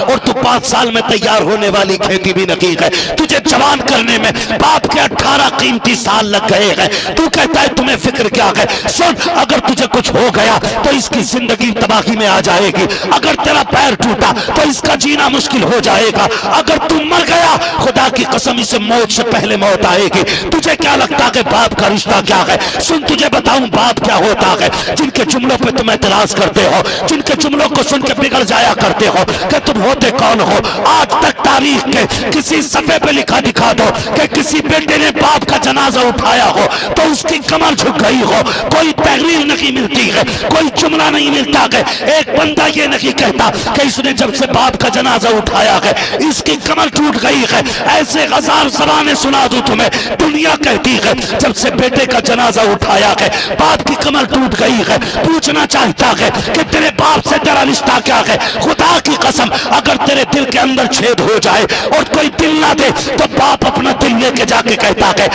और तू 5 साल में तैयार होने वाली खेती भी नहीं है। तुझे जवान करने में बाप के 18 कीमती साल लग गए हैं। तू कहता है तुम्हें फिक्र क्या है? सुन, अगर तुझे कुछ हो गया तो इसकी जिंदगी तबाही में आ जाएगी। अगर तेरा पैर टूटा तो इसका जीना मुश्किल हो जाएगा। अगर तू मर गया, खुदा की कसम इसे मौत से पहले मौत आएगी। तुझे क्या लगता है बाप का रिश्ता क्या है? सुन, तुझे बताऊं बाप क्या होता है। जिनके जुमलों पे तुम एतराज करते हो, जिनके जुमलों को सुन के बिगड़ जाया करते हो कि तुम होते कौन हो। आज तक तारीख के किसी सफे पे लिखा दिखा दो कि किसी बेटे ने बाप का जनाजा उठाया हो तो उसकी कमर झुक गई हो। कोई तहरीर नहीं मिलती है, कोई जुमला नहीं मिलता है। एक बंदा ये नहीं कहता कि इसने जब से बाप का जनाजा उठाया है इसकी कमर टूट गई है। ऐसे हजार ज़बानें सुना दूं तुम्हें। दुनिया कहती है जब से बेटे का जनाजा उठाया है बाप की कमर टूट गई है। पूछना चाहता है कि तेरे बाप से तेरा रिश्ता क्या है? खुदा की कसम, अगर तेरे दिल के अंदर छेद हो जाए और कोई दिल ना दे तो बाप अपना दिल लेके जाके कहता है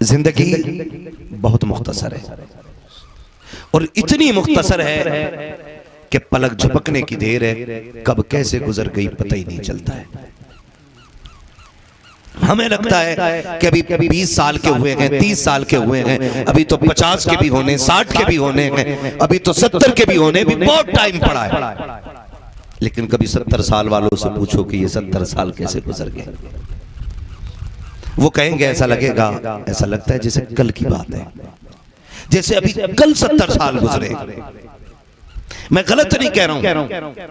जिंदगी बहुत मुख्तसर है, और इतनी मुख्तसर है कि पलक झपकने की देर है, कब कैसे गुजर गई पता ही नहीं चलता है। हमें लगता है कि अभी 20 साल के हुए हैं, 30 साल के हुए हैं, अभी तो 50 के भी होने, 60 के भी होने हैं, अभी तो 70 के भी होने, भी बहुत टाइम पड़ा है। लेकिन कभी 70 साल वालों से पूछो कि ये 70 साल कैसे गुजर गए, वो कहेंगे ऐसा लगेगा, ऐसा लगता है जैसे कल की बात है, जैसे अभी कल 70 साल गुजरे। मैं गलत नहीं कह रहा हूं,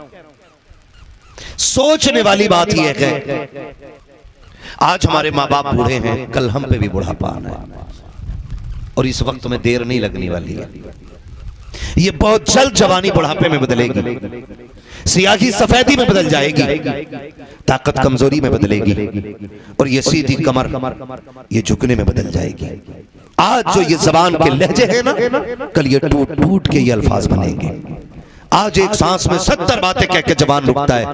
सोचने वाली बात यह है आज हमारे माँ बाप बूढ़े हैं, कल हम पे भी बुढ़ापा आना है, और इस वक्त में देर नहीं लगने वाली है। ये बहुत जल्द जवानी बुढ़ापे में बदलेगी, सियाही सफेदी में बदल जाएगी, ताकत कमजोरी में बदलेगी, और ये सीधी कमर ये झुकने में बदल जाएगी। आज जो ये जबान के लहजे हैं ना, कल ये टूट टूट के ये अल्फाज बनेंगे। आज एक सांस में 70 बातें कह के जबान रुकता है,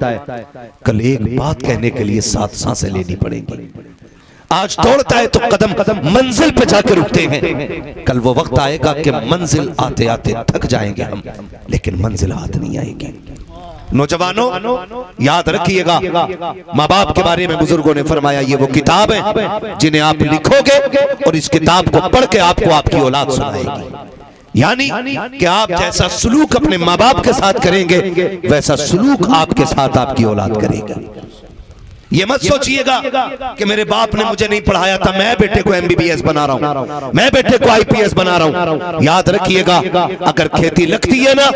कल एक बात कहने के लिए 7 सांसें लेनी पड़ेंगी। आज दौड़ता है तो कदम कदम मंजिल पे जाकर रुकते हैं, कल वो वक्त आएगा कि मंजिल आते आते थक जाएंगे हम, लेकिन मंजिल हाथ नहीं आएगी। नौजवानों याद रखिएगा, माँ बाप के बारे में बुजुर्गों ने फरमाया ये वो किताब है जिन्हें आप लिखोगे और इस किताब को पढ़ के आपको आपकी औलाद सुनाएगी। यानी कि आप जैसा सलूक अपने माँ बाप के साथ करेंगे वैसा सलूक आपके साथ आपकी औलाद करेगा। ये मत सोचिएगा कि मेरे बाप ने मुझे नहीं पढ़ाया था, मैं बेटे को MBBS बना रहा हूं, मैं बेटे को IPS बना रहा हूं। याद रखिएगा, अगर खेती लगती है ना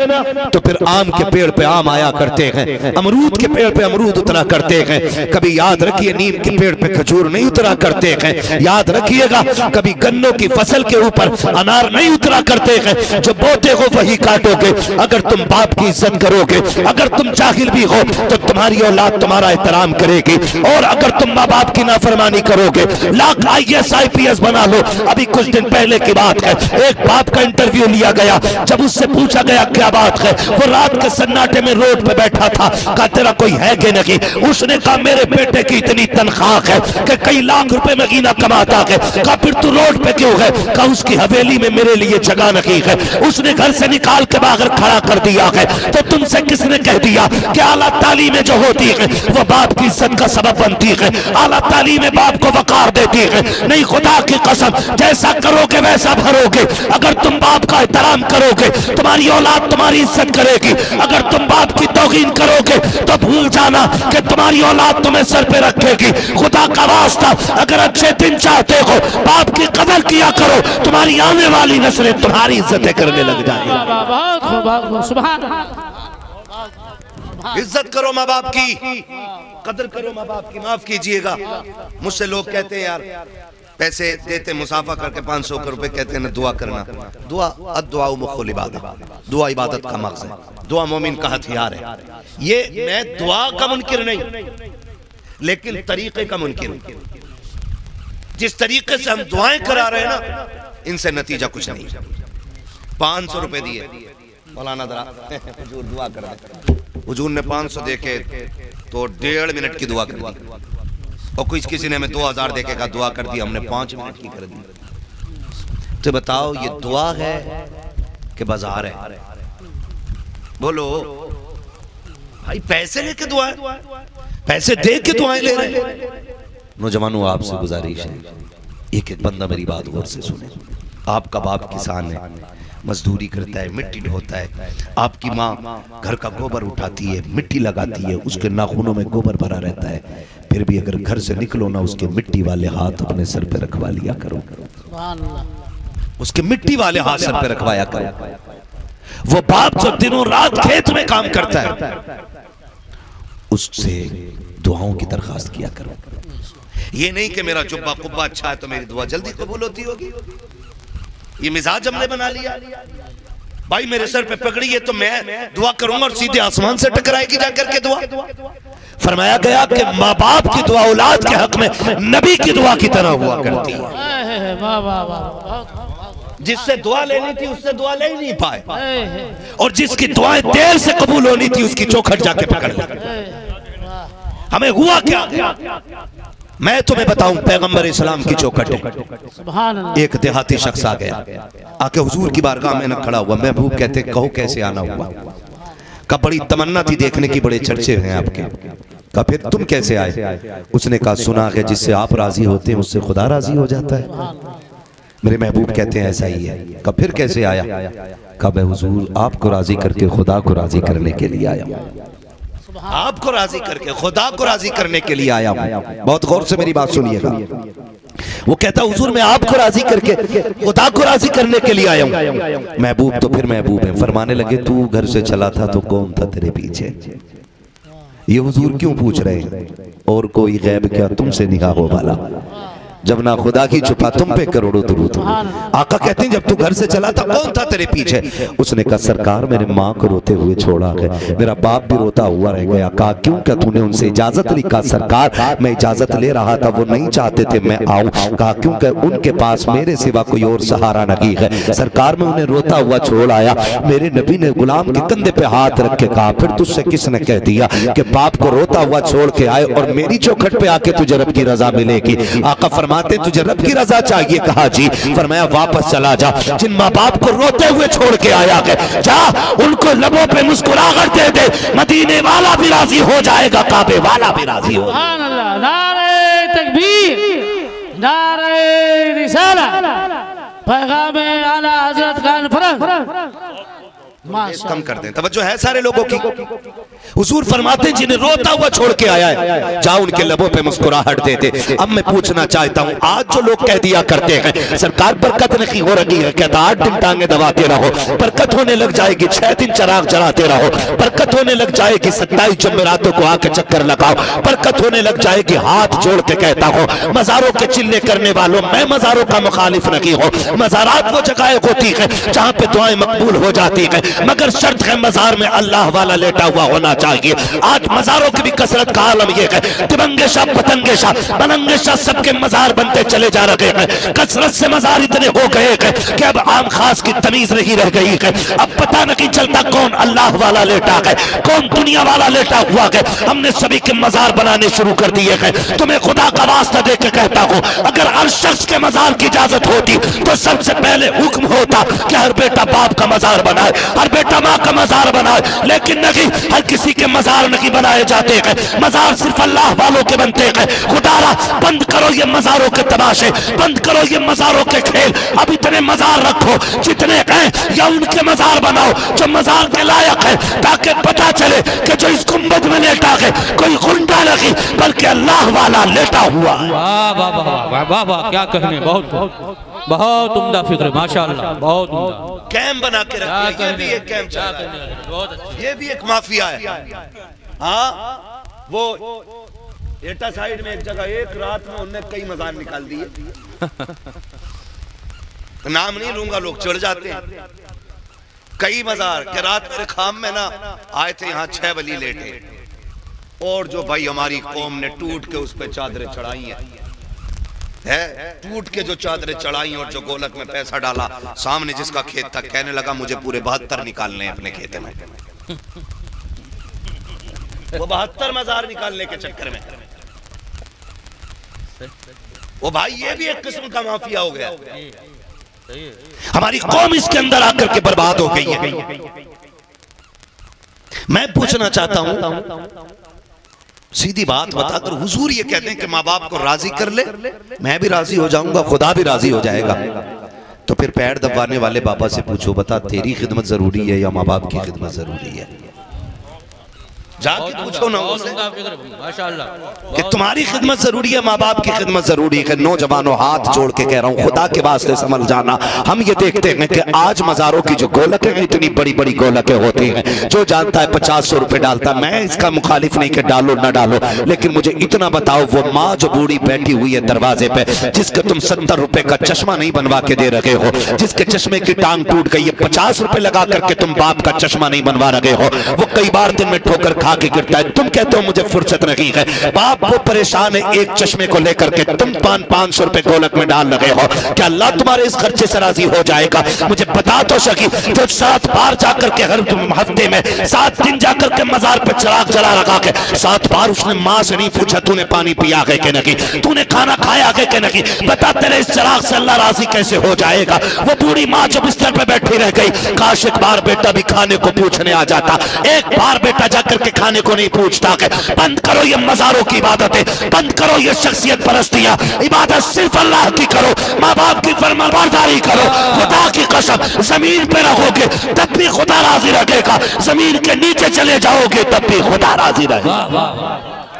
तो फिर आम के पेड़ पे आम आया करते हैं, अमरूद के पेड़ पे अमरूद उतरा करते हैं। कभी याद रखिए नीम के पेड़ पे खजूर नहीं उतरा करते हैं। याद रखिएगा, कभी गन्नों की फसल के ऊपर अनार नहीं उतरा करते हैं। जो बोते हो वही काटोगे। अगर तुम बाप की इज्जत करोगे, अगर तुम जाहिल भी हो तो तुम्हारी औलाद तुम्हारा एहतराम करेगी, और अगर तुम माँ बाप की नाफरमानी करोगे, लाख IAS IPS बना लो। अभी कुछ दिन पहले की बात है, एक बाप का इंटरव्यू लिया गया, जब उससे पूछा गया क्या बात है, वो रात के सन्नाटे में रोड पे बैठा था। कहा तेरा कोई है कि नहीं? उसने कहा मेरे बेटे की इतनी तनख्वाह है कि कई लाख रुपए महीना कमाता है। कहा फिर तू रोड पे क्यों है? कहा उसकी हवेली में मेरे लिए जगह नहीं है, उसने घर से निकाल के बाहर खड़ा कर दिया है। तो तुमसे किसने कह दिया कि आला तालीमें जो होती है वो बाप की इज्जत का सबब बनती है? आला तालीमें बाप को वकार देती है? नहीं, खुदा की कसम, जैसा करोगे वैसा भरोगे। अगर तुम बाप का एहतराम करोगे तुम्हारी औलाद तुम्हारी इज्जत करेगी। अगर तुम बाप की तौहीन करोगे तो भूल जाना कि तुम्हारी औलाद तुम्हें सर पे रखेगी। खुदा का वास्ता, अगर अच्छे दिन चाहते हो बाप की कदर किया करो, तुम्हारी आने वाली नस्लें तुम्हारी इज्जतें करने लग जाएगी। इज्जत करो माँ बाप की, कदर करो माँ बाप की। माफ कीजिएगा, मुझसे लोग कहते हैं यार पैसे देते मुसाफा करके 500 रुपए, कहते हैं दुआ करना। दुआ अद्दुआ मुख्कुल इबादत, दुआ इबादत का मकसद है, दुआ मोमिन का हथियार है। ये मैं दुआ का मुनकिर नहीं, लेकिन तरीके का मुनकिर हूं। जिस तरीके से हम दुआएं करा रहे हैं ना, इनसे नतीजा कुछ नहीं। 500 रुपए दिए, मौलाना दरा हुजूर दुआ कर दे। हुजूर ने 500 देके तो 1.5 मिनट की दुआ कर दी, और कुछ किसी ने हमें 2000 देके का दुआ कर दी, हमने 5 मिनट की कर दी। तो बताओ ये दुआ है कि बाजार है? बोलो भाई पैसे लेके दुआएं, पैसे दे के दुआएं ले रहे हैं। नौजवानों आपसे गुजारिश है, एक एक बंदा मेरी बात गौर से सुने। आपका बाप किसान है, मजदूरी करता है, मिट्टी ढोता है। आपकी माँ घर का गोबर उठाती है, मिट्टी लगाती है, उसके नाखूनों में गोबर भरा रहता है। फिर भी अगर घर से निकलो ना, उसके मिट्टी वाले हाथ अपने सर पे रखवा लिया करो, उसके मिट्टी वाले हाथ सर पे रखवाया करो। वो बाप जो दिनों रात खेत में काम करता है, उससे दुआओं की दरखास्त किया करो। ये नहीं कि मेरा जुब्बा कुब्बा अच्छा है तो मेरी दुआ जल्दी कबूल होती होगी। ये मिजाज हमने बना लिया। भाई मेरे सर पे पगड़ी है तो मैं दुआ करूंगा और सीधे आसमान से टकराएगी जाकर के दुआ। फरमाया गया कि माँ बाप की दुआ औलाद के हक में नबी की दुआ की तरह हुआ करती है। जिससे दुआ लेनी थी उससे दुआ ले ही नहीं पाए, और जिसकी दुआएं देर से कबूल होनी थी उसकी चौखट जाके पकड़ ली। हमें हुआ क्या? मैं तुम्हें बताऊं, पैगंबर इस्लाम की चौखट है। एक देहाती शख्स आ गया, आके हुजूर की बारगाह में न खड़ा हुआ। महबूब कहते कहो कैसे आना हुआ? का बड़ी तमन्ना थी देखने की, बड़े चर्चे हैं आपके। का फिर तुम कैसे आए? उसने कहा सुना है जिससे आप राजी होते हैं उससे खुदा राजी हो जाता है। मेरे महबूब कहते हैं ऐसा ही है। का फिर कैसे आया? का मैं हुजूर आपको राजी करके खुदा को राजी करने के लिए आया हूं। आपको राजी करके खुदा को राजी करने के लिए आया हूं। बहुत गौर से मेरी बात सुनिएगा। वो कहता हुजूर मैं आपको राजी करके खुदा को राजी करने के लिए आया हूं। महबूब तो फिर महबूब है। फरमाने लगे तू घर से चला था तो कौन था तेरे पीछे? ये हुजूर क्यों पूछ रहे हैं? और कोई गैब क्या तुमसे निगाह हो वाला? जब ना खुदा की छुपा तुम पे करोड़ों दुरूद। आका कहते हैं जब तू घर से चला था कौन था तेरे पीछे? उसने कहा सरकार मेरे माँ को रोते हुए छोड़ा है, मेरा बाप भी रोता हुआ रह गया। कहा क्यों? क्या तूने उनसे इजाजत ली? कहा सरकार मैं इजाजत ले रहा था, वो नहीं चाहते थे मैं आऊं। कहा क्योंकि उनके पास मेरे सिवा कोई और सहारा नहीं है। सरकार में उन्हें रोता हुआ छोड़ आया। मेरे नबी ने गुलाम के कंधे पे हाथ रख के कहा फिर तुझसे किसने कह दिया कि बाप को रोता हुआ छोड़ के आए और मेरी चौखट पे आके तुझे रब की रजा मिलेगी? आका फरमाते तुझे रब की रजा चाहिए? कहा जी। फरमाया वापस चला जा, जिन माँ बाप को रोते हुए छोड़ के आया है जा उनको लबों पे मुस्कुराहट दे दे, मदीने वाला भी राजी हो जाएगा, काबे वाला भी राजी हो। सुभान अल्लाह, नारे तकबीर, नारे रिसालत, पैगाम आला हजरत कॉन्फ्रेंस। कम कर दें, तवज्जो है सारे लोगों की। हुजूर फरमाते जिन्हें रोता हुआ छोड़ के आया है जा उनके लबों पे मुस्कुराहट दे दे। अब मैं पूछना चाहता हूँ, आज जो लोग कह दिया करते हैं सरकार बरकत नहीं हो रही है, कहता 8 दिन टांगे दबाते रहो, बरकत होने लग जाएगी, 6 दिन चराग जलाते रहो, बरकत होने लग जाएगी, 27 जमेरातों को आके चक्कर लगाओ, बरकत होने लग जाएगी। हाथ जोड़ के कहता हूँ मजारों के चिल्ले करने वालों, मैं मजारों का मुखालिफ नहीं हूँ। मजारात वो जगह होती है जहाँ पे दुआएं मकबूल हो जाती है, मगर शर्त है मजार में अल्लाह वाला लेटा हुआ होना चाहिए। आज मजारों की भी कसरत का आलम यह है, तिरंगे शाह पतंगे शाह बनंगे शाह सबके मजार बनते चले जा रहे हैं। कसरत से मजार इतने हो गए हैं कि अब आम खास की तमीज नहीं रह गई है। अब पता नहीं चलता कौन अल्लाह वाला लेटा है, कौन दुनिया वाला लेटा हुआ है। हमने सभी के मजार बनाने शुरू कर दिए हैं। तुम्हें खुदा का वास्ता दे के कहता हूँ, अगर हर शख्स के मजार की इजाजत होती तो सबसे पहले हुक्म होता कि हर बेटा बाप का मजार बनाए, हर बेटा माँ का मजार बनाए। लेकिन नहीं, हर किसी के मजार नहीं बनाए जाते हैं। मजार सिर्फ अल्लाह वालों के बनते हैं। खुदारा बंद करो ये मजारों के तमाशे, बंद करो ये मजारों के खेल। अब इतने मजार रखो जितने हैं, या उनके मजार बनाओ जो मजार के लायक है, ताकि पता चले कि जो इस गुंबद में लेटा है कोई गुंडा नहीं बल्कि अल्लाह वाला लेटा हुआ। वाह वाह वाह वाह वाह, क्या कहने, बहुत बहुत उम्दा फिक्र, माशाअल्लाह, बहुत उम्दा। कैंप बना के रखिए, ये भी एक कैंप चल रहा है, ये भी एक माफिया है। हाँ वो एटा साइड में एक जगह एक रात में उन्होंने कई मजार निकाल दिए। नाम नहीं लूंगा, लोग चढ़ जाते हैं। कई मजार के रात मेरे खाम में ना आए थे, यहाँ 6 वली लेटे, और जो भाई हमारी कौम ने टूट के उस पर चादरें चढ़ाई है, टूट के जो चादरें चढ़ाई और जो गोलक में पैसा डाला, सामने जिसका खेत था कहने लगा मुझे पूरे 72 निकालने अपने खेत में। वो 72 मजार निकालने के चक्कर में वो भाई ये भी एक किस्म का माफिया हो गया। हमारी कौम इसके अंदर आकर के बर्बाद हो गई है। मैं पूछना चाहता हूं, सीधी बात बताकर हुजूर ये कहते हैं कि माँ बाप को राजी कर ले, मैं भी राजी हो जाऊंगा, खुदा भी राजी हो जाएगा। तो फिर पैर दबाने वाले बाबा से पूछो, बता तेरी खिदमत जरूरी है या माँ बाप की खिदमत जरूरी है? जाके पूछो ना उनसे कि तुम्हारी खिदमत जरूरी है, माँ बाप की खिदमत जरूरी है। नौजवानों हाथ जोड़ के कह रहा हूँ, खुदा के वास्ते समझ जाना। हम ये देखते हैं कि आज मज़ारों की जो गोलकें हैं, इतनी बड़ी बड़ी गोलकें होती हैं, जो जानता है 50-100 रुपए डालता। मैं इसका मुखालिफ नहीं कि डालो ना डालो, लेकिन मुझे इतना बताओ, वो माँ जो बूढ़ी बैठी हुई है दरवाजे पे, जिसके तुम 70 रुपए का चश्मा नहीं बनवा के दे रहे हो, जिसके चश्मे की टांग टूट गई है, 50 रुपए लगा करके तुम बाप का चश्मा नहीं बनवा रहे हो, वो कई बार दिन में ठोकर खा के गिरता है, तुम कहते हो मुझे फुर्सत नहीं है। बाप वो परेशान है एक चश्मे को लेकर के, तुम 500 रुपए गोलक में डाल रहे हो। क्या अल्लाह तुम्हारे इस खर्चे से राजी हो जाएगा? मुझे बता तो सकी। तो 7 बार जाकर के हर हफ्ते में 7 दिन जाकर के मजार पे चिराग जला रखा के 7 बार उसने माँ से नहीं पूछा तूने पानी पिया है कि नहीं, तूने खाना खाया है कि नहीं। बता तेरे इस चिराग से अल्लाह राजी कैसे हो जाएगा? वो बूढ़ी माँ जो बिस्तर पे बैठी रह गई, काश एक बार बेटा भी खाने को पूछने आ जाता। एक बार बेटा जाकर के खाने को नहीं पूछता है। बंद करो ये मज़ारों की इबादतें, बंद करो ये शख्सियत परस्तियां, इबादत सिर्फ अल्लाह की करो, माँ बाप की फरमाबरदारी करो। खुदा की कसम, जमीन पे रहोगे तब भी खुदा राजी रखेगा, जमीन के नीचे चले जाओगे तब भी खुदा राजी रहेगा।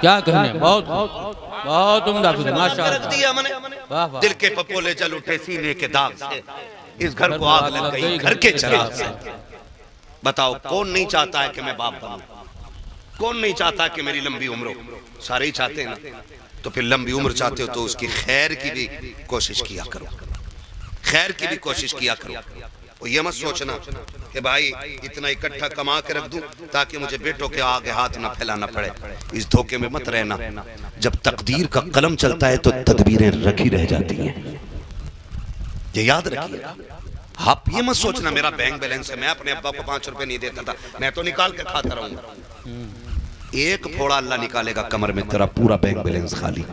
क्या कहने, बहुत बहुत उम्दा, माशाअल्लाह। दिल के पपोले चल उठे सीने के दाग से, इस घर को आग लग गई घर के चिराग से। बताओ कौन नहीं चाहता है कि मैं बाप बनूं? कौन नहीं चाहता कि मेरी लंबी उम्र हो? सारे ही चाहते हैं ना। तो फिर लंबी उम्र चाहते हो तो उसकी खैर की भी कोशिश किया करो, खैर की भी कोशिश किया करो। और ये मत सोचना कि भाई इतना इकट्ठा कमा के रख दूं ताकि मुझे बेटों के आगे हाथ ना फैलाना पड़े। इस धोखे में मत रहना। जब तकदीर का कलम चलता है तो तदबीरें रखी रह जाती हैं, ये याद रखिए। आप ये मत सोचना मेरा बैंक बैलेंस है, मैं अपने अब्बा को 5 रुपए नहीं देता था, मैं तो निकाल के खाता रहूंगा। एक फोड़ा अल्लाह निकालेगा कमर में, तेरा पूरा बैंक बैलेंस खाली,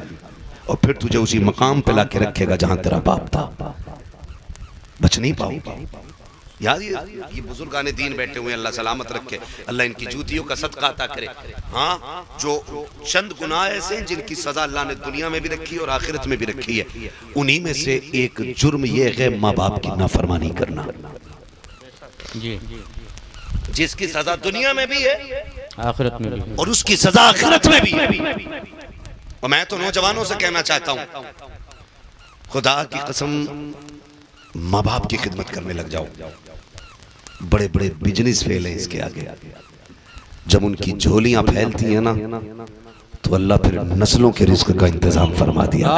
और फिर तुझे उसी मकाम पे लाके रखेगा जहां तेरा बाप था। बच नहीं पाओगे। याद ये बुजुर्गाने दीन बैठे हुए, अल्लाह सलामत रखे, अल्लाह इनकी जूतियों का सदका अता करे। हाँ, जो चंद गुनाह ऐसे हैं जिनकी सजा अल्लाह ने दुनिया में भी रखी है और आखिरत में भी रखी है, उन्हीं में से एक जुर्म ये है माँ बाप की नाफरमानी करना, जी, जिसकी सजा दुनिया में भी है आखिरत में भी, और उसकी सजा आखिरत में भी है। और मैं तो नौजवानों से कहना चाहता हूं, खुदा की कसम माँ बाप की खिदमत करने लग जाओ। बड़े बड़े बिजनेस फेल हैं इसके आगे। जब उनकी झोलियां फैलती हैं ना तो अल्लाह फिर नस्लों के रिस्क का इंतजाम फरमा दिया।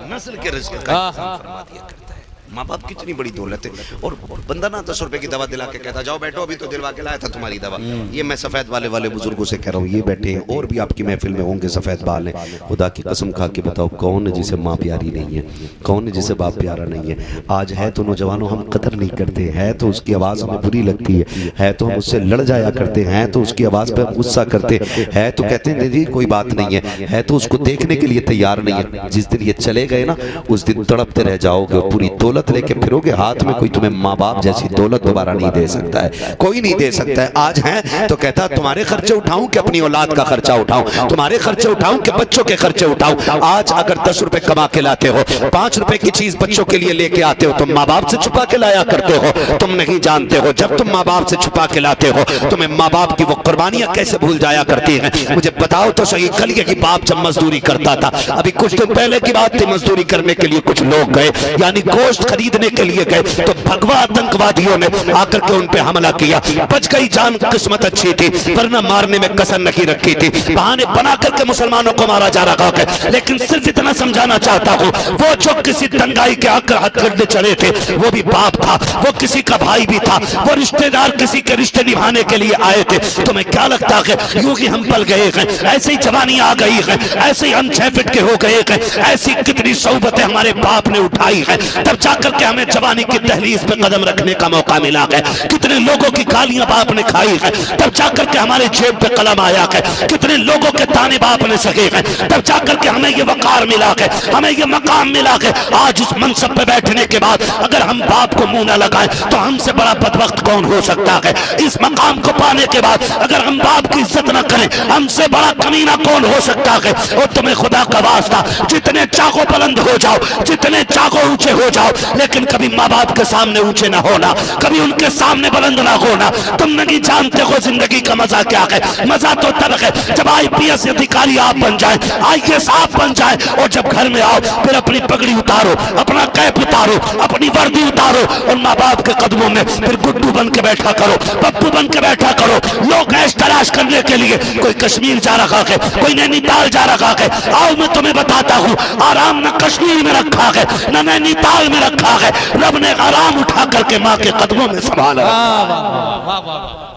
नस्ल के रिस्क का इंतजाम फरमा दिया करता है। माँ बाप कितनी बड़ी दौलत है। और बंदा ना 10 रुपए की दवा दिला के कहता जाओ बैठो, अभी तो दिलवा के लाया था तुम्हारी दवा। ये मैं सफेद वाले बुजुर्गों से कह रहा हूँ, ये बैठे हैं और भी आपकी महफिल में होंगे सफेद बाल हैं। खुदा की कसम खा के बताओ कौन है जिसे माँ प्यारी नहीं है, कौन है जिसे बाप प्यारा नहीं है? आज है तो नौजवानों हम कदर नहीं करते, है तो उसकी आवाज़ हमें बुरी लगती है तो हम उससे लड़ जाया करते हैं, तो उसकी आवाज़ पर गुस्सा करते हैं, तो कहते हैं नहीं कोई बात नहीं है तो उसको देखने के लिए तैयार नहीं है। जिस दिन ये चले गए ना उस दिन तड़पते रह जाओगे, पूरी दौलत लेके फिरोगे, हाथ में कोई तुम्हें माँ बाप जैसी दौलत दोबारा नहीं दे सकता है, कोई नहीं दे सकता है। आज है तो कहता तुम्हारे खर्चे उठाऊं कि अपनी औलाद का खर्चा उठाऊं, तुम्हारे खर्चे उठाऊं कि बच्चों के खर्चे उठाऊं। आज अगर 10 रुपए कमा के लाते हो, 5 रुपए की चीज बच्चों के लिए लेके आते हो, तुम माँ बाप से छुपा के लाया करते हो, तुम नहीं जानते हो जब तुम माँ बाप से छुपा के लाते हो तुम्हें माँ बाप की वो कुर्बानियां कैसे भूल जाया करती हैं। मुझे बताओ तो सही, कल ये कि बाप जब मजदूरी करता था, अभी कुछ दिन पहले की बात थी, मजदूरी करने के लिए कुछ लोग गए, यानी गोश्त खरीदने के लिए गए, तो भगवा आतंकवादियों ने आकर के उन पे हमला किया। बच गई जान, किस्मत अच्छी थी, वरना मारने में कसर नहीं रखी थी। बहाने बना करके मुसलमानों को मारा जा रहा है। लेकिन सिर्फ इतना समझाना चाहता हूँ, वो जो किसी दंगाई के आकर हथकंडे चढ़े थे वो भी बाप था, वो किसी का भाई भी था, वो रिश्तेदार किसी के रिश्ते निभाने के लिए आए थे। तुम्हें क्या लगता है यूं ही हम पल गए हैं, ऐसे ही जवानी आ गई है, ऐसे ही हम 6 फीट के हो गए हैं, ऐसी कितनी सोबतें हमारे बाप ने उठाई है, तब जाकर के हमें जवानी की दहलीज पे कदम रखने का मौका मिला है, कितने लोगों की गालियां बाप ने खाई है, तब जाकर के हमारे जेब पे कलम आया है, कितने लोगों के ताने बाप ने सके हैं, तब जाकर के हमें ये वकार मिला है, हमें ये मकाम मिला है। आज इस मनसब पे बैठने के बाद अगर हम बाप को मुंह न लगाएं तो हमसे बड़ा बदबख्त कौन हो सकता है। इस मकाम को पाने के बाद अगर हम बाप की इज्जत न करें हमसे बड़ा कमीना कौन हो सकता है। और तुम्हें खुदा का वास्ता जितने चाहो बुलंद हो जाओ, जितने चाहो ऊंचे हो जाओ, लेकिन कभी माँ बाप के सामने ऊंचे ना होना, कभी उनके सामने बुलंद ना होना। तुम नहीं जानते हो जिंदगी का मजा क्या है। मजा तो तब है जब IPS अधिकारी आप बन जाए, IAS आप बन जाए, और जब घर में आओ फिर अपनी पगड़ी उतारो, अपना कैप उतारो, अपनी वर्दी उतारो और माँ बाप के कदमों में फिर गुड्डू बन के बैठा करो, पप्पू बन के बैठा करो। लोग ऐश तलाश करने के लिए कोई कश्मीर जा रखा है, कोई नैनीताल जा रखा है। आओ मैं तुम्हें बताता हूँ, आराम न कश्मीर में रखा है न नैनीताल में रखा है, रब ने आराम उठा करके माँ के कदमों में संभाला।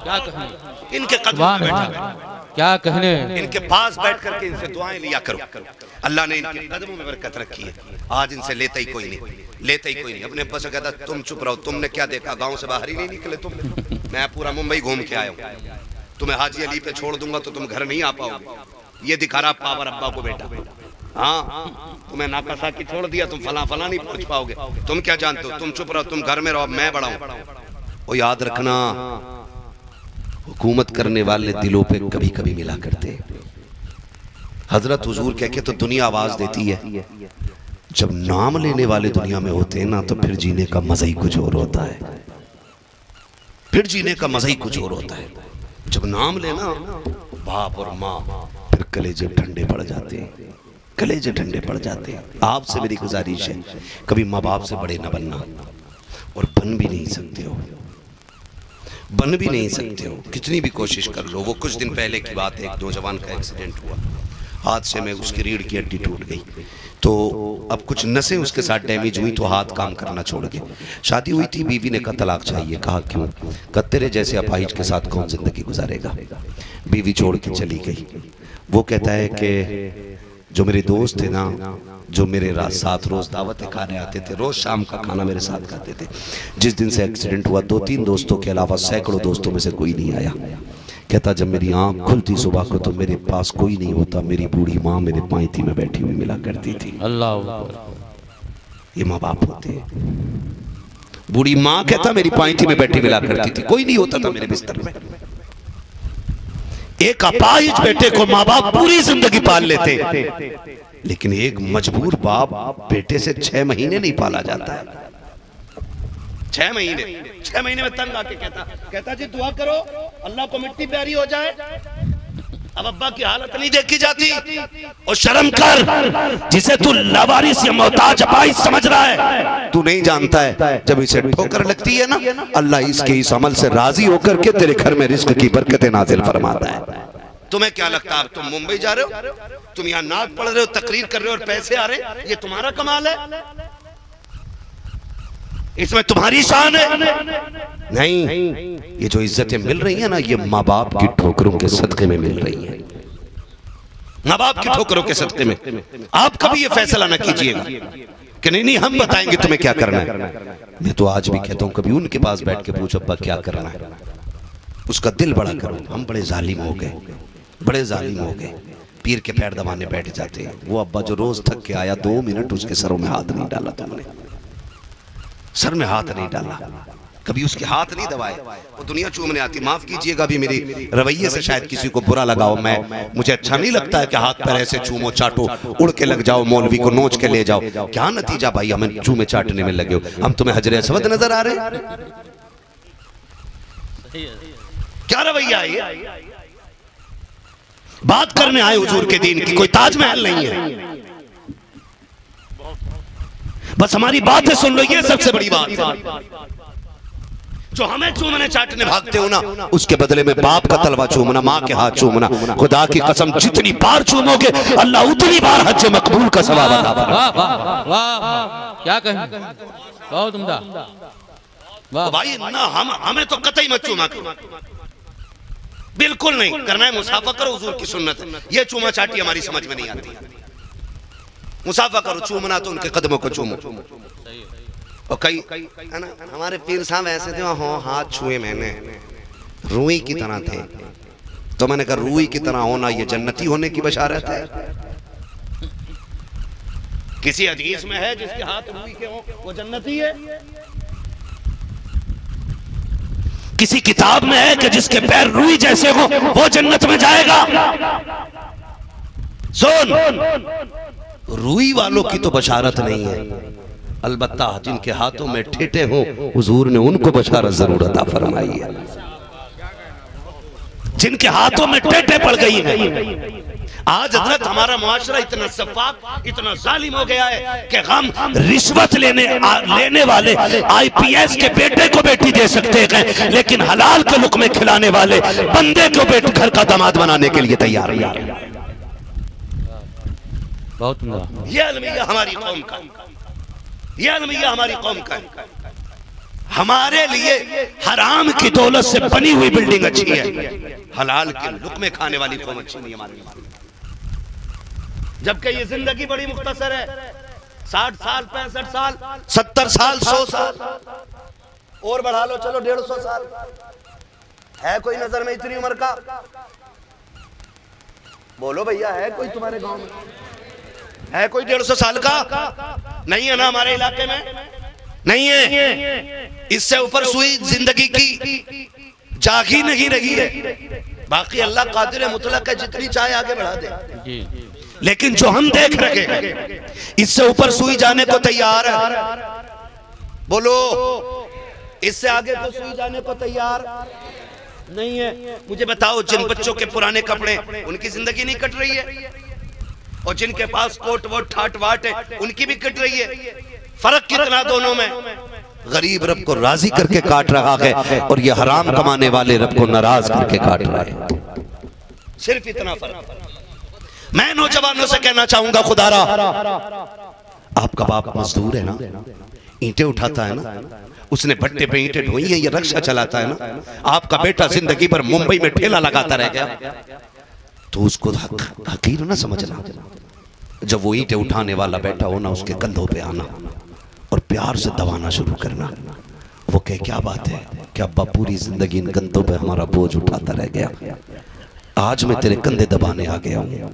क्या कहने, इनके कदमों में बैठा है, क्या कहने, इनके पास बैठ करके इनसे दुआएं लिया करो। अल्लाह ने इनके कदमों में बरकत रखी है। आज इनसे लेता ही कोई नहीं, लेता ही कोई नहीं। अपने बस कहता तुम चुप रहो, तुमने क्या देखा, गांव से बाहर ही नहीं निकले तुम। मैं पूरा मुंबई घूम के आया हूँ, तुम्हें हाजी अली पे छोड़ दूंगा तो तुम घर नहीं आ पाओगे। ये दिखा रहा पावर अब्बा को बेटा। हाँ, तुम्हें नाकासा की छोड़ दिया, तुम फला फला नहीं पहुंच पाओगे। तुम क्या जानते हो, तुम चुप रहो, तुम घर में रहो, मैं बड़ा हूं। वो याद रखना, हुकूमत करने वाले दिलों पे कभी कभी मिला करते। हजरत हुजूर कह के तो दुनिया आवाज देती है, जब नाम लेने वाले दुनिया में होते हैं ना तो फिर जीने का मजा ही कुछ और होता है। फिर जीने का मजा ही कुछ और होता है। जब नाम लेना बाप और माँ, फिर कलेजे ठंडे पड़ जाते हैं, कलेजे ठंडे पड़ जाते हैं। आपसे मेरी गुजारिश है, कभी माँ बाप से बड़े न बनना, और बन भी नहीं सकते हो, बन भी नहीं सकते हो, कितनी भी कोशिश कर लो। वो कुछ दिन पहले की बात है, एक नौजवान का एक्सीडेंट हुआ, हादसे में उसकी रीढ़ की हड्डी टूट गई। तो अब कुछ नसें उसके साथ डैमेज हुई तो हाथ काम करना छोड़ गए। शादी हुई थी, बीवी ने कहा तलाक चाहिए। कहा क्यों? कहा तेरे जैसे अपाहिज के साथ कौन जिंदगी गुजारेगा। बीवी छोड़ के चली गई। वो कहता है कि जो मेरे दोस्त थे ना, जो मेरे साथ रोज दावत खाने आते थे, रोज शाम का खाना मेरे साथ खाते थे, जिस दिन से एक्सीडेंट हुआ 2-3 दोस्तों के अलावा सैकड़ों दोस्तों में से कोई नहीं आया। कहता जब मेरी आंख खुलती सुबह को तो मेरे पास कोई नहीं होता, मेरी बूढ़ी माँ मेरे पायथी में बैठी हुई मिला करती थी। अल्लाह, ये माँ बाप होते हैं। बूढ़ी माँ कहता मेरी पायथी में बैठी मिला करती थी, कोई नहीं होता था मेरे बिस्तर में। एक अपाहिज बेटे को माँ बाप पूरी जिंदगी पाल लेते, लेकिन एक मजबूर बाप बेटे से 6 महीने नहीं पाला जाता है। 6 महीने में तंग आके कहता जी दुआ करो अल्लाह को मिट्टी प्यारी हो जाए। अब अब्बा की हालत नहीं देखी जाती। और शर्म कर, जिसे तू लावारिस या मोहताज अपाहिज समझ रहा है, तू नहीं जानता है जब इसे ठोकर लगती है ना, अल्लाह इसके इस अमल से राजी होकर के तेरे घर में रिस्क की बरकतें नाजिल फरमाता है। तुम्हें क्या लगता है तुम मुंबई जा रहे हो, तुम यहाँ नात पढ़ रहे हो, तकरीर कर रहे हो और पैसे आ रहे, ये तुम्हारा कमाल है? इसमें तुम्हारी शान है? नहीं, ये जो इज्जतें मिल रही है ना, ये माँ बाप की ठोकरों के सदके में मिल रही है। माँ बाप की ठोकरों के सदके में। आप कभी ये फैसला ना कीजिएगा कि नहीं हम बताएंगे तुम्हें क्या करना है। मैं तो आज भी कहता हूँ कभी उनके पास बैठ के पूछो अब्बा क्या करना है, उसका दिल बड़ा करो। हम बड़े जालिम हो गए, बड़े जालिम हो गए, पीर के पैर दबाने बैठ जाते हैं। वो अब्बा जो रोज थक के आया 2 मिनट उसके सरों में हाथ नहीं डाला, तुमने सर में हाथ नहीं डाला, कभी उसके हाथ नहीं दबाए, वो दुनिया चूमने आती। माफ कीजिएगा भी मेरी रवैये से शायद किसी को बुरा लगाओ, मुझे अच्छा नहीं लगता है कि हाथ पैर ऐसे चूमो चाटो, उड़ के लग जाओ, मौलवी को नोच के ले जाओ। क्या नतीजा भाई, हमें चूमे चाटने में लगे हो, हम तुम्हें हजरे अस्वद नजर आ रहे? क्या रवैया है? बात करने आए हुजूर के दीन की, कोई ताजमहल नहीं है। बस हमारी बातें सुन लो, ये सबसे बड़ी बात है। जो हमें चूमने चाटने भागते हो ना, उसके बदले में बाप का तलवा चूमना, माँ के हाथ चूमना, खुदा की कसम जितनी बार चूमोगे अल्लाह उतनी बार हज मकबूल का सवाब अता फरमाएगा। वाह, क्या कहें, बहुत उम्दा। तो भाई ना हमें तो कतई मत चूमा करो, बिल्कुल नहीं करना है। मुसाफा करो, हुजूर की सुन्नत है। ये चूमा चाटी हमारी समझ में नहीं आती। मुसाफा करो, चूमना तो उनके कदमों को चूमो। और कई है ना, हमारे पीर साहब ऐसे थे, हाँ हाथ छुए मैंने, रूई की तरह थे। तो मैंने कहा रूई की तरह होना ये जन्नती होने की बशारत है? किसी हदीस में है जिसके हाथ रूई के हो वो जन्नती है? किसी किताब में है कि जिसके पैर रूई जैसे हो वो जन्नत में जाएगा? सुन, रूई वालों की तो बशारत नहीं है, अलबत्ता जिनके हाथों में ठेठे हो हुजूर ने उनको बशारत जरूर अता फरमाई है। जिनके हाथों में ठेठे पड़ गई है। आज हजरत हमारा मुआशरा इतना सफाक, इतना जालिम हो गया है कि हम रिश्वत लेने वाले आईपीएस के बेटे को बेटी दे सकते हैं, लेकिन हलाल के लुक़मे खिलाने वाले बंदे को बेटे घर का दामाद बनाने के लिए तैयार नहीं। बहुत ये अलमिया हमारी कौम का, ये अलमिया हमारी कौम का। हमारे लिए हराम की दौलत से बनी हुई बिल्डिंग अच्छी है, हलाल के लुक़मे खाने वाली कौम अच्छी नहीं हमारे लिए। जबकि ये जिंदगी बड़ी मुख्तसर है, 60 साल, 65 साल, 70 साल, 100 साल और बढ़ा लो, चलो 150 साल। है कोई नजर में इतनी उम्र का? बोलो भैया, है कोई तुम्हारे गांव में? है कोई 150 साल का? नहीं है ना हमारे इलाके में, नहीं है। इससे ऊपर सुई जिंदगी की जागी नहीं रही है। बाकी अल्लाह कादिर मुतलक है, जितनी चाहे आगे बढ़ा दे। लेकिन जो हम देख रहे हैं इससे ऊपर सुई जाने को तैयार है। बोलो, इससे आगे तो सुई जाने को तैयार नहीं है। मुझे बताओ, जिन बच्चों के पुराने कपड़े उनकी जिंदगी नहीं कट रही है, और जिनके पास कोट वोट ठाट वाट है उनकी भी कट रही है। फर्क कितना दोनों में? गरीब रब को राजी करके काट रहा है और ये हराम कमाने वाले रब को नाराज करके काट रहा है। सिर्फ इतना फर्क। मैं नौजवानों से कहना चाहूंगा, खुदारा आपका बाप मजदूर है ना, ईंटें उठाता है ना, उसने भट्टे पे ईंटें ढोई है, ये रक्षा चलाता है ना। आपका बेटा जिंदगी भर मुंबई में ठेला लगाता रह गया, तो उसको हकीर ना समझना। जब वो ईंटें उठाने वाला बैठा होना, उसके कंधों पे आना और प्यार से दबाना शुरू करना। वो कहे क्या बात है कि अब्बा पूरी जिंदगी इन कंधों पे हमारा बोझ उठाता रह गया, आज मैं तेरे कंधे दबाने आ गया हूँ।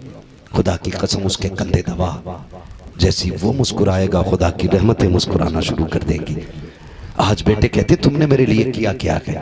खुदा की कसम उसके कंधे दबा, जैसी वो मुस्कुराएगा खुदा की रहमतें मुस्कुराना शुरू कर देंगी। आज बेटे कहते तुमने मेरे लिए किया क्या है?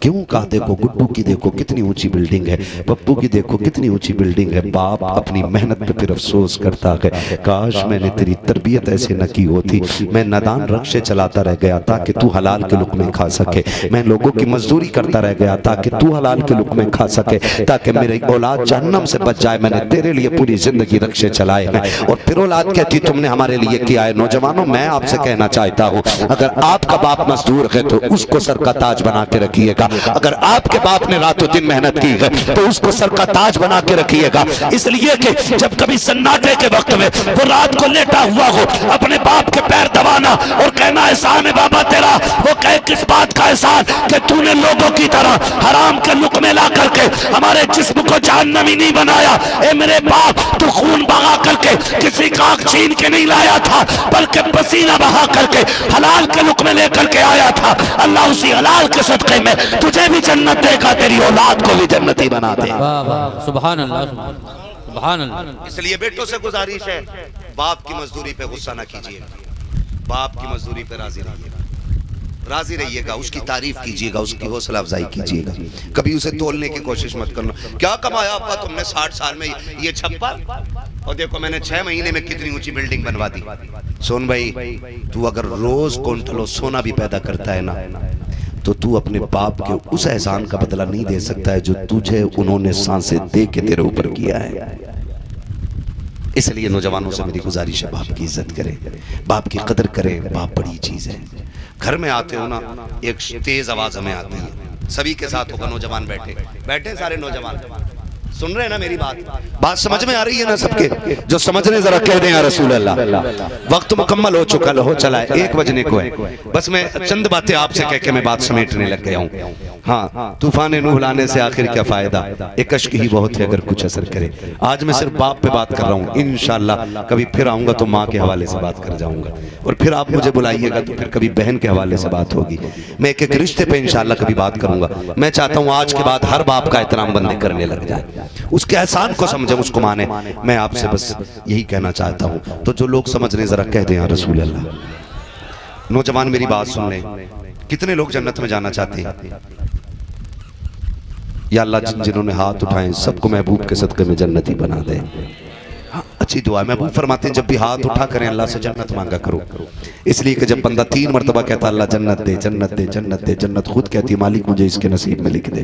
क्यों? कहा देखो गुड्डू की देखो कितनी ऊंची बिल्डिंग है, पप्पू की देखो कितनी ऊंची बिल्डिंग है। बाप अपनी मेहनत पे फिर अफसोस करता है, काश मैंने तेरी तरबियत ऐसे न की होती। मैं नादान रक्शे चलाता रह गया ताकि तू हलाल के लुक़मे खा सके, मैं लोगों की मजदूरी करता रह गया ताकि तू हलाल के लुक़मे खा सके, ताकि मेरी औलाद जहन्नम से बच जाए। मैंने तेरे लिए पूरी जिंदगी रक्शे चलाए हैं। और फिर औलाद कहती तुमने हमारे लिए किया है। नौजवानों, मैं आपसे कहना चाहता हूँ, अगर आपका बाप मजदूर है तो उसको सर का ताज बना के रखिएगा। अगर आपके बाप ने रातों दिन मेहनत की है तो उसको सर का ताज बना के रखिएगा। इसलिए कि जब कभी सन्नाटे के वक्त में वो रात को लेटा हुआ हो, अपने बाप के पैर दबाना और कहना एहसान है बाबा तेरा। वो कहे किस बात का एहसान? कि तूने लोगों की तरह हराम के लुक़मे ला करके हमारे जिस्म को जहन्नमी नहीं बनाया। ए मेरे बाप, तू खून बहा करके किसी का आँख छीन के नहीं लाया था, बल्कि पसीना बहा करके हलाल के लुक़मे लेकर के आया था। अल्लाह उसी हलाल के सदक़े में तुझे भी जन्नत देगा, तेरी औलाद को भी जन्नती बना दे। सुभान अल्लाह, सुभान अल्लाह। इसलिए बेटों से गुजारिश है, बाप की मजदूरी पे गुस्सा ना कीजिए, बाप की मजदूरी पे राजी रहिएगा, उसकी तारीफ कीजिएगा, उसकी हौसला अफजाई कीजिएगा। कभी उसे तोलने की कोशिश मत करना। क्या कमाया आपका तुमने 60 साल में? ये छप्पर, और देखो मैंने 6 महीने में कितनी ऊंची बिल्डिंग बनवा दी। सोन भाई, तू अगर रोज क्विंटलों सोना भी पैदा करता है ना, तो तू अपने बाप के उस एहसान का बदला नहीं दे सकता है जो तुझे उन्होंने सांसें दे के तेरे ऊपर किया है। इसलिए नौजवानों से मेरी गुजारिश है, बाप की इज्जत करें, बाप की कदर करें। बाप बड़ी चीज है। घर में आते हो ना, एक तेज आवाज हमें आती है, सभी के साथ होगा। नौजवान बैठे सारे नौजवान सुन रहे हैं ना मेरी बात समझ में आ रही है ना सबके? जो समझ रहे जरा कह दें या रसूल अल्लाह। वक्त मुकम्मल हो चुका हो चला है, 1 बजने को है। बस मैं चंद बातें आपसे कह के मैं बात समेटने लग गया हूँ। हाँ, तूफान नूह लाने से आखिर क्या फायदा, एक अश्क ही बहुत है अगर कुछ असर करे। आज मैं सिर्फ बाप पे बात कर रहा हूँ, इंशाल्लाह कभी फिर आऊंगा तो माँ के हवाले से बात कर जाऊंगा, और फिर आप मुझे बुलाइएगा तो फिर कभी बहन के हवाले से बात होगी। मैं एक एक रिश्ते पे इंशाल्लाह कभी बात करूंगा। मैं चाहता हूँ आज के बाद हर बाप का एहतराम बंदे करने लग जाए, उसके एहसान को समझे, उसको माने। मैं आपसे बस यही कहना चाहता हूँ। तो जो लोग समझ रहे जरा कह दें या रसूल अल्लाह। नौजवान मेरी बात सुन लें, कितने लोग जन्नत में जाना चाहते हैं? या अल्लाह जिन्होंने हाथ उठाए सबको महबूब के सदक़े में जन्नती बना दे। हाँ, अच्छी दुआ है। महबूब फरमाते हैं जब भी हाथ उठा करें अल्लाह से जन्नत मांगा करो, इसलिए कि जब बंदा 3 मरतबा कहता अल्लाह जन्नत दे जन्नत दे जन्नत दे, जन्नत खुद कहती है मालिक मुझे इसके नसीब में लिख दे।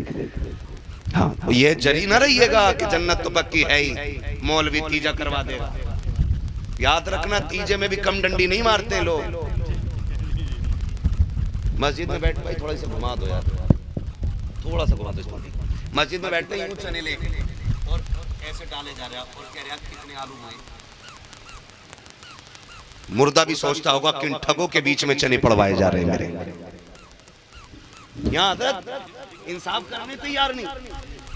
हाँ, ये जरी ना रहिएगा कि जन्नत तो पक्की है ही, मौलवी तीजा करवा देगा। याद रखना तीजे में भी कम डंडी नहीं मारते लोग। मस्जिद में बैठ भाई थोड़ा सा घुमा दो यार, थोड़ा सा घुमा दो इसको। मस्जिद में बैठते यूं चने लेके और ऐसे डाले जा रहे हैं और कह रहे हैं कितने आलू हुए। मुर्दा भी सोचता होगा किन ठगों के बीच में चने पड़वाए जा रहे हैं मेरे। यहाँ हज़रत इंसाफ करने तैयार नहीं।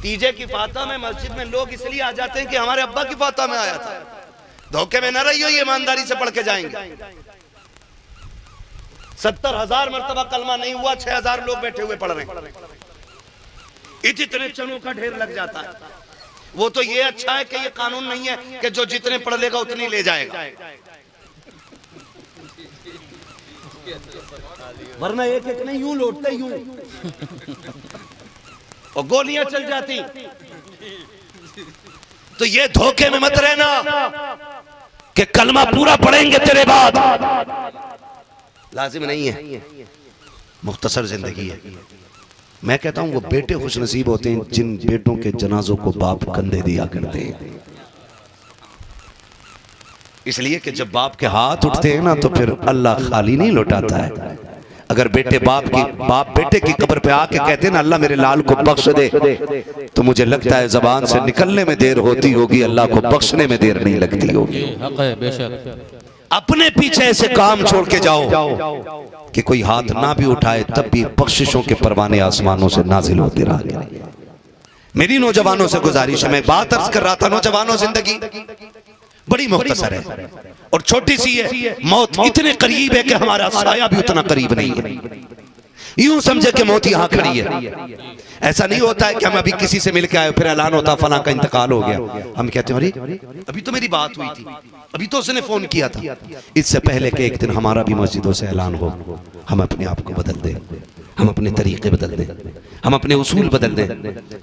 तीजे की फातह में मस्जिद में लोग इसलिए आ जाते हैं कि हमारे अब्बा की फातह में आया था। धोखे में न रहियो, ये ईमानदारी से पढ़ के जाएंगे। 70,000 मरतबा कलमा नहीं हुआ, 6,000 लोग बैठे हुए पढ़ रहे हैं, इतने चनों का ढेर लग जाता है। वो तो ये अच्छा है कि ये कानून नहीं है कि जो जितने पढ़ लेगा उतनी ले जाएगा, वरना एक एक नहीं यूं लौटते यूं और गोलियां चल जाती। तो ये धोखे में मत रहना कि कलमा पूरा पढ़ेंगे तेरे बाद, लाजिम नहीं है, मुख्तसर जिंदगी है। मैं कहता हूं वो बेटे खुश नसीब होते हैं जिन बेटों के जनाजों को बाप कंधे दिया करते हैं। इसलिए कि जब बाप के हाथ उठते हैं ना तो फिर अल्लाह खाली नहीं लौटाता है। अगर बाप बेटे की कब्र पे आके कहते हैं ना अल्लाह मेरे लाल को बख्श दे, तो मुझे लगता है जबान से निकलने में देर होती होगी, अल्लाह को बख्शने में देर नहीं लगती होगी। अपने पीछे ऐसे काम छोड़ के जाओ कि कोई हाथ ना भी उठाए तब भी बख्शिशों के परवाने आसमानों से नाजिल होते रहा। मेरी नौजवानों से गुजारिश है, मैं बात अर्ज कर रहा था, नौजवानों जिंदगी बड़ी मुख्तसर है और छोटी सी है। मौत इतने करीब है कि हमारा साया भी उतना करीब नहीं है। यूं समझे कि मौत यहाँ खड़ी है। ऐसा नहीं होता है कि हम अभी किसी से मिल के आए फिर ऐलान होता फलां का इंतकाल हो गया, हम कहते हैं अरे अभी तो मेरी बात हुई थी, अभी तो उसने फोन किया था। इससे पहले कि एक दिन हमारा भी मस्जिदों से ऐलान हो, हम अपने आप को बदल दें, हम अपने तरीके बदल दें, हम अपने उसूल बदल दें।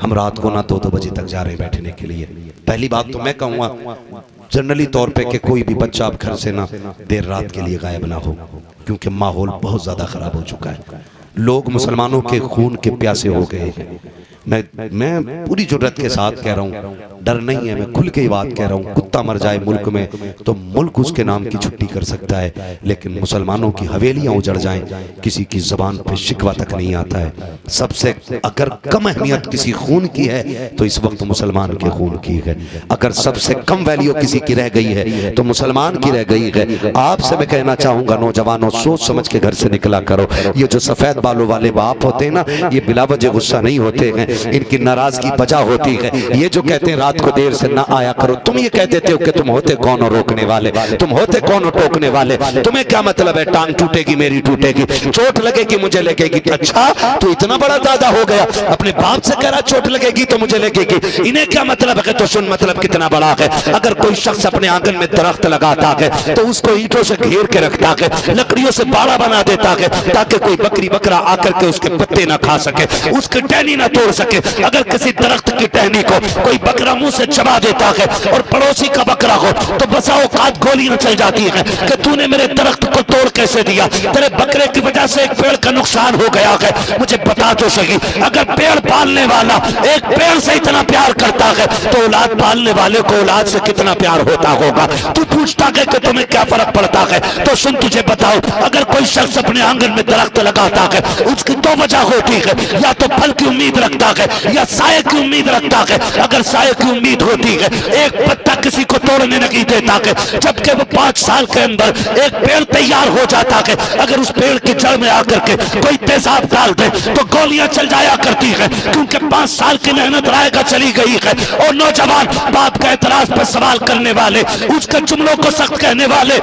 हम रात को ना 2-2 बजे तक जा रहे हैं बैठने के लिए। पहली बात तो मैं कहूँगा जनरली तौर पे कि कोई भी बच्चा आप घर से ना देर रात के लिए गायब ना हो, क्योंकि माहौल बहुत ज्यादा खराब हो चुका है। लोग मुसलमानों के खून के प्यासे हो गए हैं। मैं पूरी जुर्रत के साथ कह रहा हूँ, डर नहीं है, मैं खुल के ही बात कह रहा हूँ। कुत्ता मर जाए मुल्क में तो मुल्क उसके नाम की छुट्टी कर सकता है, लेकिन मुसलमानों की हवेलियां उजड़ जाएं किसी की जबान पे शिकवा तक नहीं आता है। सबसे अगर कम अहमियत किसी खून की है तो इस वक्त मुसलमान के खून की है। अगर सबसे कम वैल्यू किसी की रह गई है तो मुसलमान की रह गई है। आपसे मैं कहना चाहूंगा नौजवानों, सोच समझ के घर से निकला करो। ये जो सफेद बालों वाले बाप होते हैं ना, ये बिला वजह गुस्सा नहीं होते हैं, इनकी नाराजगी वजह होती है। ये जो कहते हैं रात को देर से ना आया करो, तुम ये कह देते हो कि तुम होते कौन हो रोकने वाले, तुम होते कौन हो टोकने वाले, तुम्हें क्या मतलब है टांग टूटेगी मेरी टूटेगी, चोट लगेगी मुझे लगेगी। अच्छा तो इतना बड़ा दादा हो गया, अपने बाप से कह रहा चोट लगेगी तो मुझे लगेगी, इन्हें क्या मतलब है? तो सुन मतलब कितना बड़ा है। अगर कोई शख्स अपने आंगन में दरख्त लगाता है तो उसको ईंटों से घेर के रखता है, लकड़ियों से बाड़ा बना देता है ताकि कोई बकरी बकरा आकर के उसके पत्ते ना खा सके, उसकी टहनी ना तोड़ सके। अगर किसी दरख्त की टहनी को कोई बकरा मुंह से चबा देता है और पड़ोसी का बकरा हो तो बसाओ काट गोलियां चल जाती है कि तूने मेरे दरख्त को तोड़ कैसे दिया, तेरे बकरे की वजह से एक पेड़ का नुकसान हो गया है, मुझे बता तो सही। अगर पेड़ पालने वाला एक पेड़ से इतना प्यार करता है तो औलाद पालने वाले को औलाद से कितना प्यार होता होगा। तू पूछता है कि तुम्हें क्या फर्क पड़ता है, तो सुन तुझे बताओ, अगर कोई शख्स अपने आंगन में दरख्त लगाता है उसकी वजह होती है, या तो फल की उम्मीद रखता है या साये की उम्मीद रखता है। अगर साये की उम्मीद होती है, एक पत्ता किसी को तोड़ने नहीं देता है, जबकि वो 5 साल के अंदर एक पेड़ तैयार हो जाता है। अगर उस पेड़ की जड़ में आकर के कोई तेजाब डाल दे तो गोलियां चल जाया करती है, क्योंकि 5 साल की मेहनत रायगा चली गई है। और नौजवान बाप का एतराज पर सवाल करने वाले, उसके जुमलों को सख्त कहने वाले,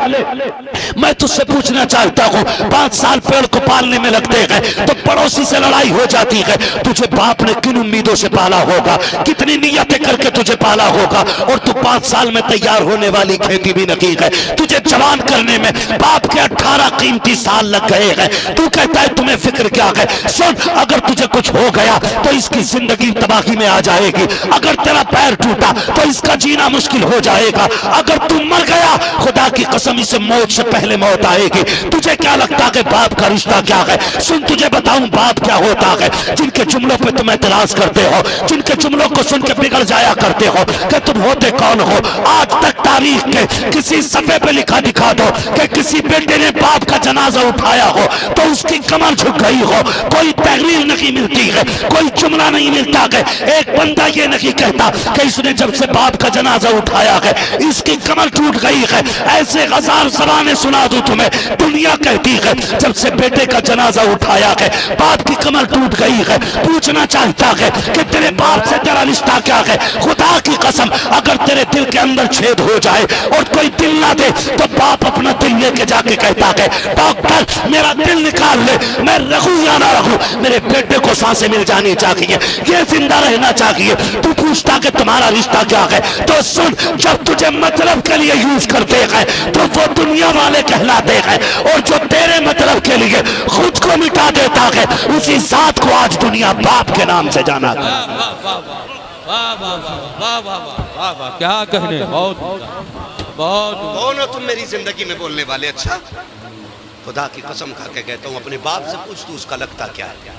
मैं तुझसे पूछना चाहता हूँ, 5 साल पेड़ को पालने में लगते हैं तो पड़ोसी से लड़ाई हो जाती है, तुझे बाप ने किन उम्मीदों से पाला होगा, कितनी नियतें करके तुझे पाला होगा, और तू 5 साल में तैयार होने वाली खेती भी नहीं है। तुझे जवान करने में बाप के 18 कीमती साल लग गए हैं, तू कहता है तुम्हें फिक्र क्या है। सुन, अगर तुझे कुछ हो गया तो इसकी जिंदगी तबाही में आ जाएगी, अगर तेरा पैर टूटा तो इसका जीना मुश्किल हो जाएगा, अगर तू मर गया खुदा की कसम इसे मौत से पहले मौत आएगी। तुझे क्या लगता है बाप का रिश्ता क्या है? सुन, तुझे बताऊं बाप क्या होता है। जिनके जुमलों पे तुम एतराज करते हो, जिनके जुमलों को सुन के बिगड़ जाया करते हो कि तुम होते कौन हो, आज तक तारीख के किसी सफे पे लिखा दिखा दो कि किसी बेटे ने बाप का जनाजा उठाया हो तो उसकी कमर झुक गई हो। कोई तहरीर नहीं मिलती है, कोई जुमला नहीं मिलता है, एक बंदा ये नहीं कहता कि इसने जब से बाप का जनाजा उठाया है इसकी कमर टूट गई है। ऐसे 1000 ज़बानें सुना दूं तुम्हें, दुनिया कहती है जब से बेटे का जनाजा उठाया है बाप की कमर टूट गई है। पूछना चाहता है कि तेरे बाप से तेरा रिश्ता क्या है? खुदा की कसम, अगर तेरे दिल के अंदर छेद हो जाए और कोई दिल ना दे तो बाप अपना दिल लेके जाके कहता है डॉक्टर मेरा दिल निकाल ले, मैं रहूं या ना रहूं, मेरे बेटे को सांसें मिल जानी चाहिए, ये जिंदा रहना चाहिए। तू पूछता कि तुम्हारा रिश्ता क्या है? तो सुन, जब तुझे मतलब के लिए यूज करते हैं तो वो दुनिया वाले कहलाते हैं, और जो तेरे मतलब के लिए खुद को मिटा देता है उसी जात को आज दुनिया बाप के नाम से जाना। क्या कहने, बहुत बहुत। कौन हो तुम मेरी जिंदगी में बोलने वाले? अच्छा, खुदा की कसम खा के कहता हूँ अपने बाप से पूछ, तू उसका लगता क्या है?